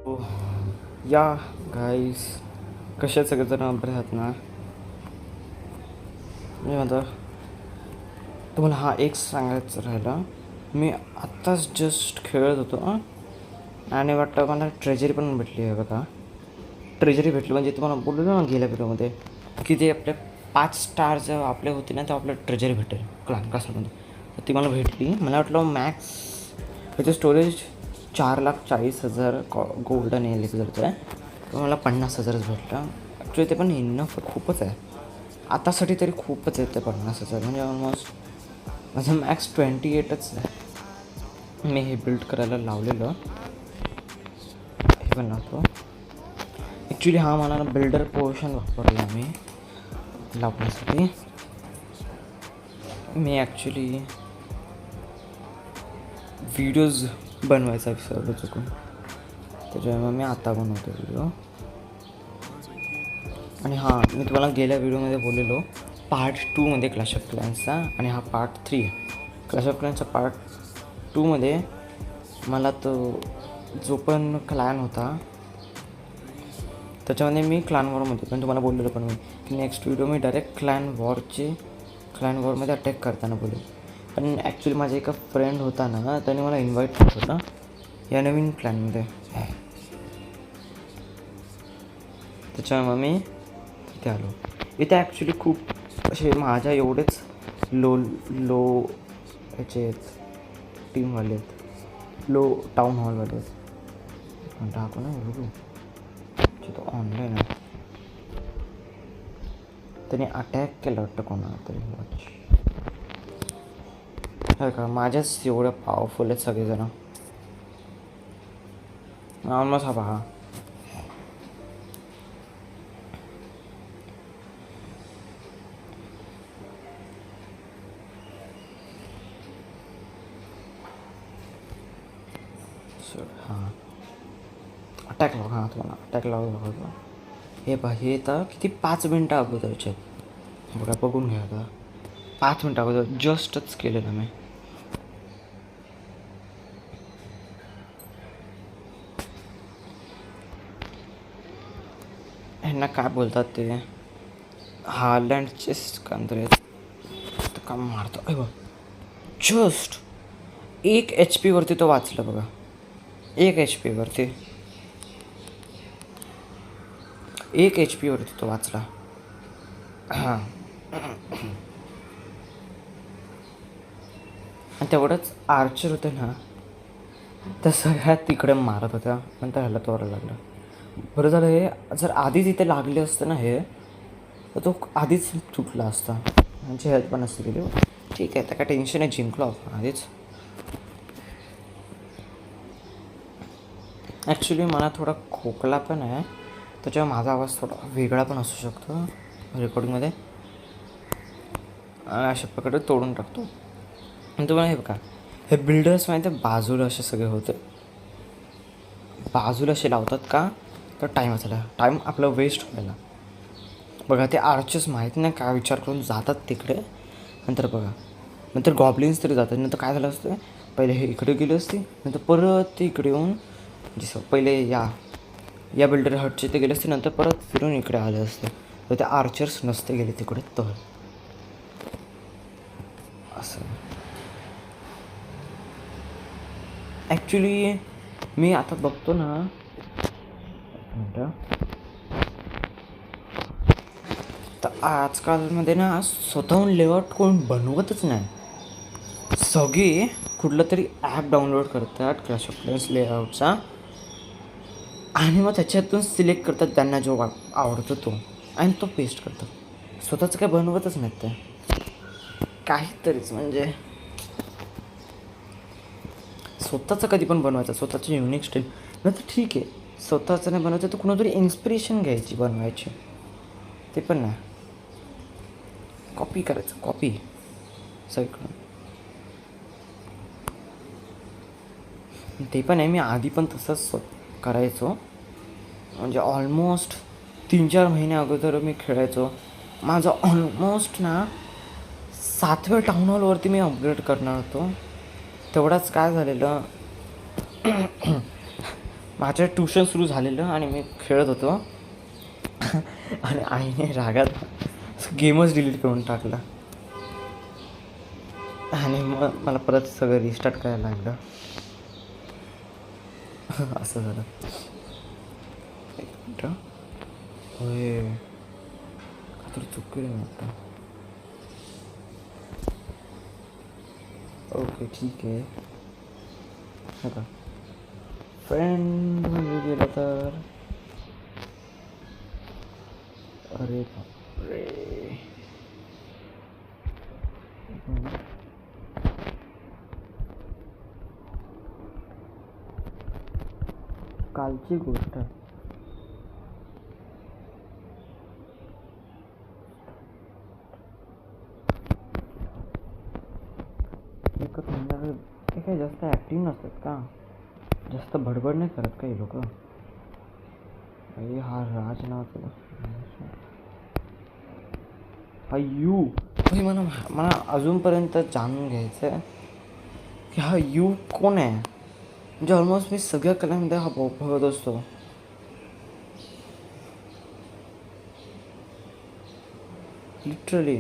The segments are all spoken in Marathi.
हो, या गाईस, कशा सगळेजण बरे आहात ना? मी आता तुम्हाला एक सांगायचं राहिलं. मी आत्ताच जस्ट खेळत होतो आणि वाटतं मला ट्रेजरी पण भेटली आहे बघा. ट्रेजरी भेटली म्हणजे तुम्हाला बोललो ना गेल्या व्हिडिओमध्ये की ते आपल्या 5 स्टार जर आपले होते ना तर आपल्याला ट्रेजरी भेटेल क्लासमध्ये. तर ती मला भेटली. मला वाटलं मॅक्स त्याचं स्टोरेज 4,40,000 गोल्डन एलिक्झरचं आहे. तर मला 50,000च भेटलं. ॲक्च्युली ते पण इनफ खूपच आहे आतासाठी तरी. खूपच आहे ते 50,000 म्हणजे ऑलमोस्ट माझं मॅक्स 28च आहे. मी हे बिल्ड करायला लावलेलं हे पण लावतो. ॲक्च्युली मला ना बिल्डर पोर्शन वापरला मी लावण्यासाठी. मी ॲक्च्युली व्हिडिओज बनवायचा विसरलो चुकून, त्याच्यामुळे मी आता बनवतो व्हिडिओ. आणि मी तुम्हाला गेल्या व्हिडिओमध्ये बोललेलो पार्ट 2मध्ये क्लॅश ऑफ क्लॅन्सचा, आणि हा पार्ट 3 आहे. क्लॅश ऑफ क्लॅन्सचा पार्ट 2मध्ये मला तो जो पण क्लॅन होता त्याच्यामध्ये मी क्लॅन वॉरमध्ये पण तुम्हाला बोललेलं पण मी की नेक्स्ट व्हिडिओ मी डायरेक्ट क्लॅन वॉरमध्ये अटॅक करताना बोलेल. पण ॲक्च्युली माझा एका फ्रेंड होता ना, त्याने मला इन्व्हाइट केलं होतं या नवीन क्लॅनमध्ये. त्याच्यामुळे मी तिथे आलो. इथे ॲक्च्युली खूप असे माझ्या एवढेच लो ह्याचे टीमवाले आहेत, लो टाऊन हॉलवाले आहेत. टाकू ना बघू तो ऑनलाईन आहे. त्याने अटॅक केलं वाटतं कोणाला तरी. काय का माझ्याच एवढं पॉवरफुल आहेत सगळेजण. ऑलमोस्ट हा पहा. अटॅक लाव. तुम्हाला अटॅक लावू. हे पहा, हे तर किती 5 मिनटं अगोदरचे आहेत बघा. बघून घ्या आता. 5 मिनटं अगोदर जस्टच केलेलं मी. ह्यांना काय बोलतात ते हार्लँडचे कांद्रे का मारतो. अरे बघ, जस्ट 1 HP वरती तो वाचला बघा. 1 HP वरती 1 HP वरती तो वाचला. आणि तेवढंच आर्चर होतं ना, तर सगळ्यात तिकडे मारत होत्या. नंतर ह्याला तोरायला लागलं. बरं झालं हे जर आधीच इथे लागले असतं ना हे, तर तो आधीच तुटला असता. म्हणजे हेल्थ पण असते गेली. ठीक आहे, तर काय टेन्शन आहे, जिंकलो आपण आधीच. ॲक्च्युली मला थोडा खोकला पण आहे, त्याच्यामुळे माझा आवाज थोडा वेगळा पण असू शकतो रेकॉर्डिंगमध्ये. अशा प्रकारे तोडून टाकतो. आणि तुम्हाला हे बघा, हे बिल्डर्स माहिती आहे बाजूला असे सगळे होते. बाजूला असे लावतात का, तर टाईम वाचायला, टाईम आपला वेस्ट व्हायला. बघा ते आर्चर्स माहीत नाही काय विचार करून जातात तिकडे. नंतर बघा, नंतर गॉबलिन्स तरी जातात. नंतर काय झालं असतं, पहिले हे इकडे गेले असते, नंतर परत ते इकडे येऊन जसं पहिले या बिल्डर हटचे ते गेले असते, नंतर परत फिरून इकडे आले असते. तर ते आर्चर्स नसते गेले तिकडे. तर असं ॲक्च्युली मी आता बघतो ना, तर आजकालमध्ये ना स्वतःहून लेआउट कोण बनवतच नाही. सगळे कुठलं तरी ॲप डाउनलोड करतात क्लॅश ऑफ क्लॅन्स लेआउटचा, आणि मग त्याच्यातून सिलेक्ट करतात त्यांना जो आवडतो तो, आणि तो पेस्ट करतात. स्वतःचं काय बनवतच नाहीत ते काहीतरीच. म्हणजे स्वतःचं कधी पण बनवायचं, स्वतःची युनिक स्टाईल. नाही तर ठीक आहे, स्वतःचं नाही बनवायचं तर कुणातरी इन्स्पिरेशन घ्यायची बनवायची, ते पण नाही. कॉपी करायचं, कॉपी सगळीकडून. ते पण आहे, मी आधी पण तसंच करायचो. म्हणजे ऑलमोस्ट 3-4 महिने अगोदर मी खेळायचो. माझं ऑलमोस्ट ना 7व्या टाऊन हॉलवरती मी अपग्रेड करणार होतो. तेवढाच काय झालेलं, माझं ट्युशन सुरू झालेलं आणि मी खेळत होतो आणि आईने रागात गेमच डिलीट करून टाकला आणि मग मला परत सगळं रिस्टार्ट करायला लागलं. असं झालं. एक मिनटं. होय काहीतरी चूक केली वाटतं. ओके ठीक आहे. का फ्रेंड म्हणजे गेलं तर अरे बापरे. कालची गोष्ट एकच म्हणणार ते काही जास्त ॲक्टिव्ह नसतात का, जास्त बडबड नाही करत काही लोक. हा राज नावाचा हा यू भाई मला मला अजूनपर्यंत जाणून घ्यायचं आहे की हा यू कोण आहे. म्हणजे ऑलमोस्ट मी सगळ्या कलांमध्ये हा बघत असतो. लिटरली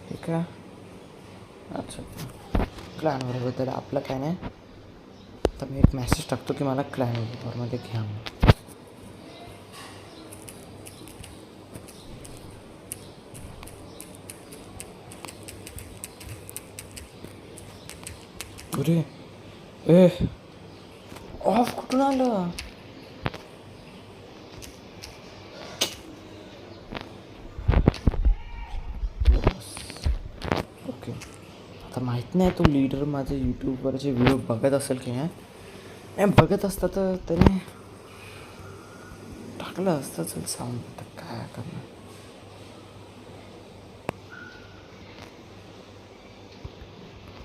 ठीक आहे. अच्छा क्लॅनवर तर आपलं काय नाही. तर मी एक मेसेज टाकतो की मला क्लॅनवरमध्ये घ्या. अरे ए ऑफ कुठून आलं. ओके आता माहीत नाही तो लीडर माझे यूट्यूबवरचे व्हिडिओ बघत असेल की नाही. बघत असता तर त्याने टाकलं असतं. चल सांग काय करणार.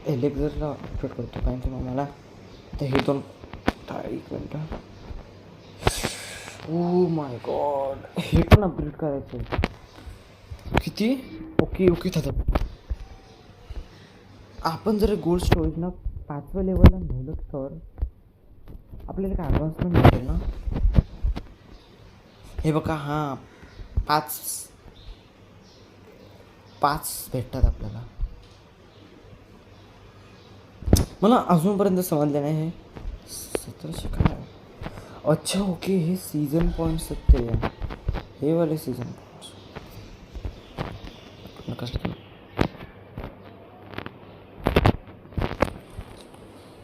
एलेक्झरला अपडेट करतो कारण की मला आता हे दोन एक मिनटं. ओ माय गॉड हे पण अपडेट करायचं आहे. किती ओके ओके दादा. आपण जर गोल्ड स्टोरेजनं 5व्या लेवलला नेलं तर आपल्याला काय ॲडव्हान्समेंट भेटेल ना. हे बघा हां 5 भेटतात आपल्याला. मला अजूनपर्यंत समजलं नाही हे 1700 काय. अच्छा ओके हे सीझन पॉईंट्स आहेत ते. हे वाले सीझन पॉईंट्स कसं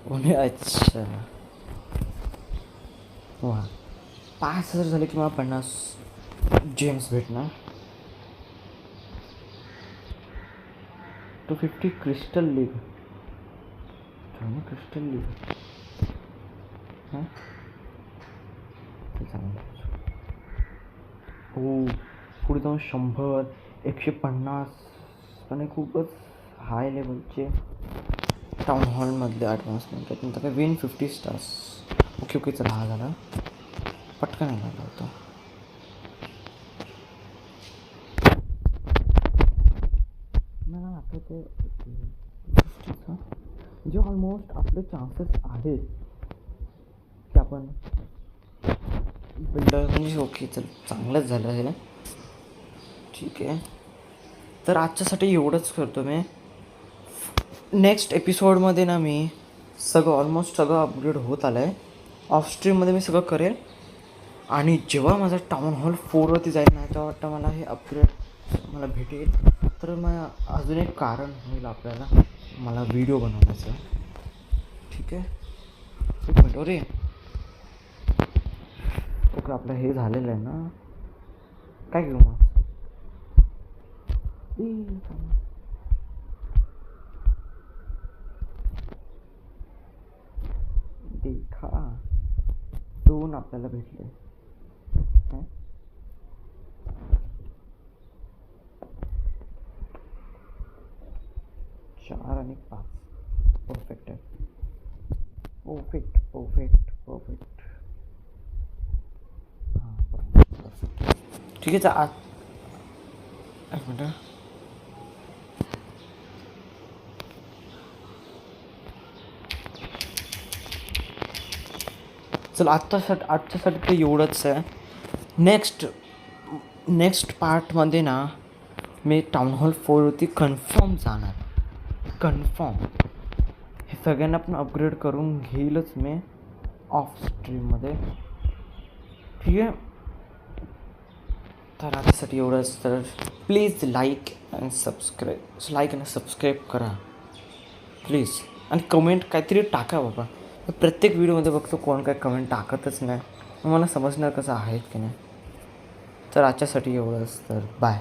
कोणी. अच्छा वा 5000 झाले की मला 50 जेम्स भेटणार. 250 क्रिस्टल लीग. क्रिस्टल लीग हां ते चांगलं. हो पुढे जाऊन 100 150 आणि खूपच हाय लेवलचे टाउन हॉलमधले ॲडव्हान्समेंट आहेत. नंतर काय विन 50 स्टार्स. ओके ओके चला हा झाला पटकन आला होता. मला आठवते म्हणजे ऑलमोस्ट आपले चान्सेस आहेत की आपण बिल्डर म्हणजे ओके चल चांगलंच झालं आहे. ठीक आहे तर आजच्यासाठी एवढंच करतो मी. नेक्स्ट एपिसोडमध्ये ना मी सगळं ऑलमोस्ट सगळं अपग्रेड होत आलं आहे. ऑफ स्ट्रीममध्ये मी सगळं करेल आणि जेव्हा माझा टाउन हॉल 4वरती जाईल ना तेव्हा वाटतं मला हे अपग्रेड मला भेटेल. तर मग अजून एक कारण होईल आपल्याला मला व्हिडिओ बनवण्याचं. ठीक आहे एक मिनिट. अरे ओके आपलं हे झालेलं आहे ना. काय घेऊ मग देखा 2 आपल्याला भेटले. 4 आणि 5 परफेक्ट आहे. परफेक्ट परफेक्ट परफेक्ट हां परफेक्ट ठीक आहे. आज एक मिनटं चल आजच्यासाठी ते एवढंच आहे. नेक्स्ट पार्टमध्ये ना मी टाउन हॉल 4वरती कन्फर्म जाणार. कन्फर्म हे सगळ्यांना पण अपग्रेड करून घेईलच मी ऑफ स्ट्रीममध्ये. ठीक आहे. तर आतासाठी एवढंच. तर प्लीज लाईक आणि सबस्क्राईब करा प्लीज. आणि कमेंट काहीतरी टाका बाबा. प्रत्येक व्हिडिओमध्ये बघतो कोण काय कमेंट टाकतच नाही. मला समजणार कसं आहेत की नाही. तर आजच्यासाठी एवढंच. तर बाय.